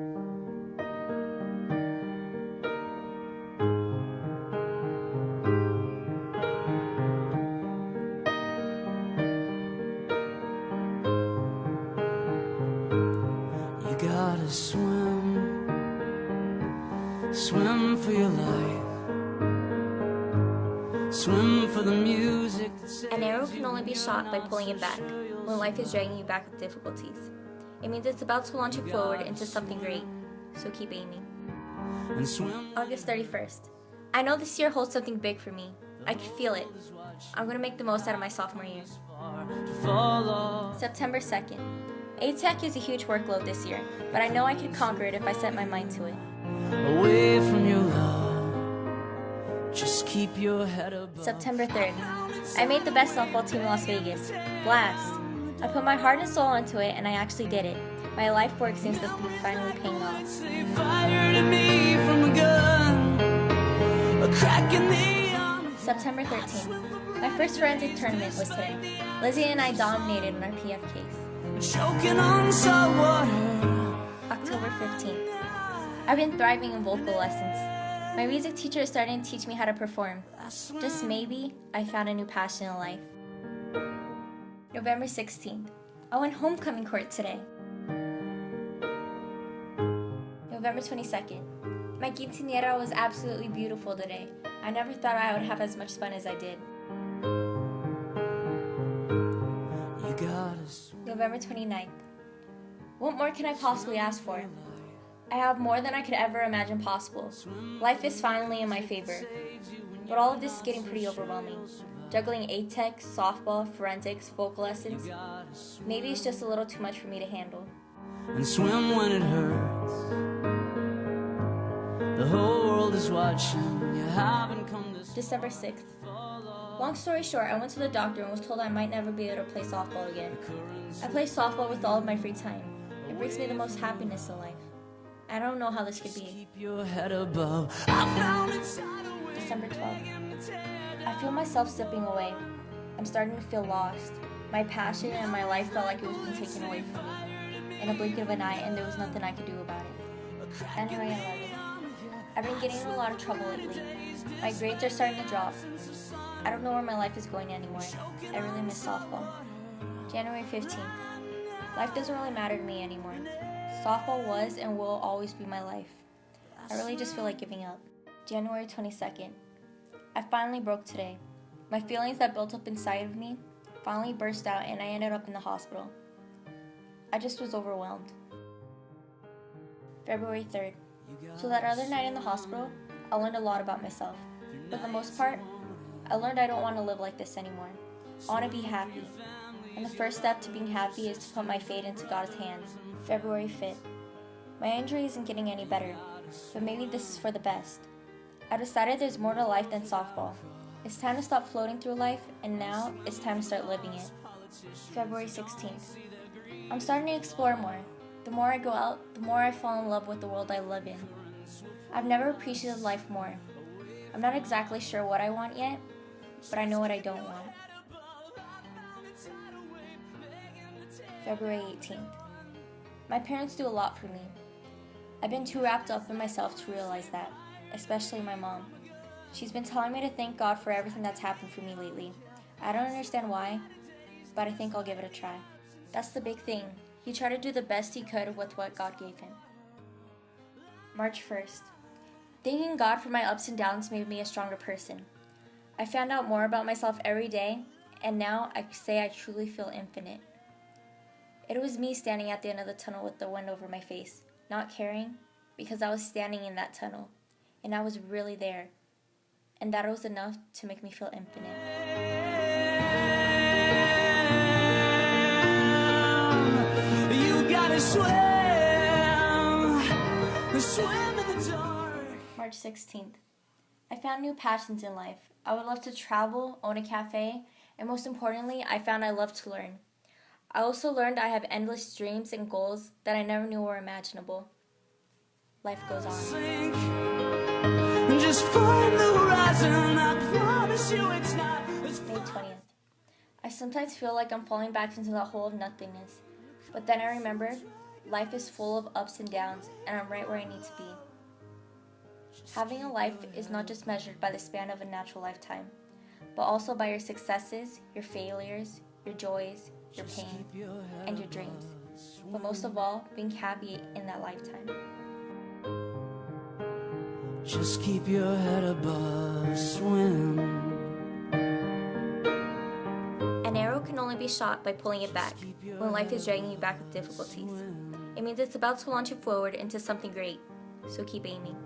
You gotta swim, swim for your life, swim for the music. An arrow can only be shot by pulling it back, when life is dragging you back with difficulties. It means it's about to launch you forward into something great, so keep aiming. August 31st. I know this year holds something big for me. I can feel it. I'm going to make the most out of my sophomore year. September 2nd. ATEC is a huge workload this year, but I know I could conquer it if I set my mind to it. Away from your love, just keep your head above. September 3rd. I made the best softball team in Las Vegas. Blast! I put my heart and soul into it, and I actually did it. My life work seems to be finally paying off. September 13th. My first forensic tournament was today. Lizzie and I dominated in our PF case. October 15th. I've been thriving in vocal lessons. My music teacher is starting to teach me how to perform. Just maybe, I found a new passion in life. November 16th. I went homecoming court today. November 22nd. My quinceañera was absolutely beautiful today. I never thought I would have as much fun as I did. November 29th. What more can I possibly ask for? I have more than I could ever imagine possible. Life is finally in my favor. But all of this is getting pretty overwhelming. Juggling ATEC, softball, forensics, vocal lessons. Maybe it's just a little too much for me to handle. And swim when it hurts. The whole world is watching. You haven't come this December 6th. Long story short, I went to the doctor and was told I might never be able to play softball again. I play softball with all of my free time. It brings me the most happiness in life. I don't know how this could be. December 12th. I feel myself slipping away. I'm starting to feel lost. My passion and my life felt like it was being taken away from me. In a blink of an eye, and there was nothing I could do about it. January 11th. I've been getting in a lot of trouble lately. My grades are starting to drop. I don't know where my life is going anymore. I really miss softball. January 15th. Life doesn't really matter to me anymore. Softball was and will always be my life. I really just feel like giving up. January 22nd. I finally broke today. My feelings that built up inside of me finally burst out and I ended up in the hospital. I just was overwhelmed. February 3rd. So that other night in the hospital, I learned a lot about myself. For the most part, I learned I don't want to live like this anymore. I want to be happy. And the first step to being happy is to put my fate into God's hands. February 5th. My injury isn't getting any better, but maybe this is for the best. I decided there's more to life than softball. It's time to stop floating through life, and now it's time to start living it. February 16th. I'm starting to explore more. The more I go out, the more I fall in love with the world I live in. I've never appreciated life more. I'm not exactly sure what I want yet, but I know what I don't want. February 18th. My parents do a lot for me. I've been too wrapped up in myself to realize that, especially my mom. She's been telling me to thank God for everything that's happened for me lately. I don't understand why, but I think I'll give it a try. That's the big thing. He tried to do the best he could with what God gave him. March 1st. Thanking God for my ups and downs made me a stronger person. I found out more about myself every day, and now I say I truly feel infinite. It was me standing at the end of the tunnel with the wind over my face, not caring, because I was standing in that tunnel, and I was really there, and that was enough to make me feel infinite. You gotta swim in the dark. March 16th. I found new passions in life. I would love to travel, own a cafe, and most importantly, I found I love to learn. I also learned I have endless dreams and goals that I never knew were imaginable. Life goes on. Just find the horizon, I promise you it's not. May 20th. I sometimes feel like I'm falling back into that hole of nothingness. But then I remember, Life is full of ups and downs, and I'm right where I need to be. Having a life is not just measured by the span of a natural lifetime, but also by your successes, your failures, your joys, your pain, and your dreams. But most of all, being happy in that lifetime. Just keep your head above, swim. An arrow can only be shot by pulling it back when life is dragging you back with difficulties. It means it's about to launch you forward into something great, so keep aiming.